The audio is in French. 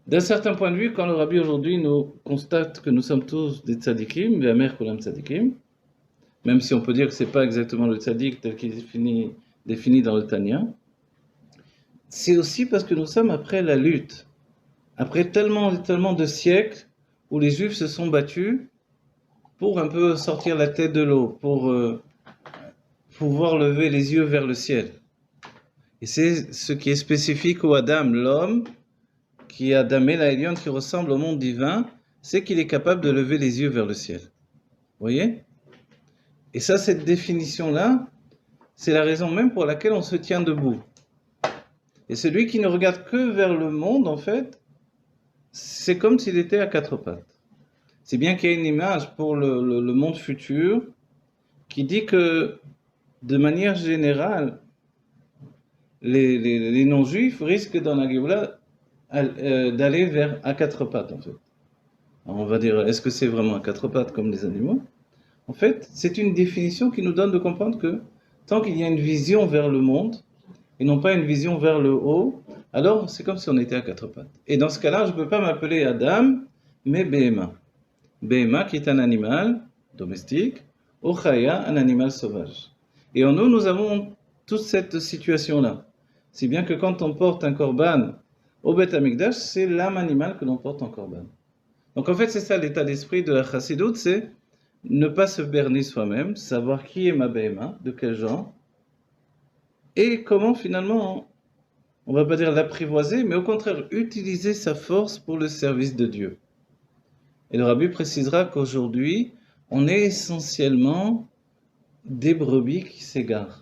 D'un certain point de vue, quand le Rabbi aujourd'hui nous constate que nous sommes tous des tzadikim, Ve'amer kulam tzadikim, même si on peut dire que c'est pas exactement le tzadik tel qu'il est défini dans le Tanya, c'est aussi parce que nous sommes après la lutte, après tellement de siècles où les Juifs se sont battus pour un peu sortir la tête de l'eau, pour pouvoir lever les yeux vers le ciel. Et c'est ce qui est spécifique au Adam, l'homme, qui a Damé Laelion, qui ressemble au monde divin, c'est qu'il est capable de lever les yeux vers le ciel. Vous voyez? Et ça, cette définition-là, c'est la raison même pour laquelle on se tient debout. Et celui qui ne regarde que vers le monde, en fait, c'est comme s'il était à quatre pattes. C'est bien qu'il y ait une image pour le monde futur qui dit que, de manière générale, les non-juifs risquent dans la Géoula d'aller vers à quatre pattes, en fait. Alors on va dire, est-ce que c'est vraiment à quatre pattes comme les animaux? En fait, c'est une définition qui nous donne de comprendre que tant qu'il y a une vision vers le monde, et non pas une vision vers le haut, alors c'est comme si on était à quatre pattes. Et dans ce cas-là, je ne peux pas m'appeler Adam, mais Behema. Behema qui est un animal domestique, ou Chaya, un animal sauvage. Et en nous, nous avons toute cette situation-là. Si bien que quand on porte un korban au Beth Amikdash, c'est l'âme animale que l'on porte en korban. Donc en fait, c'est ça l'état d'esprit de la chassidoute, c'est ne pas se berner soi-même, savoir qui est ma Behema, de quel genre, et comment finalement, on va pas dire l'apprivoiser, mais au contraire utiliser sa force pour le service de Dieu. Et le Rabbi précisera qu'aujourd'hui, on est essentiellement des brebis qui s'égarent.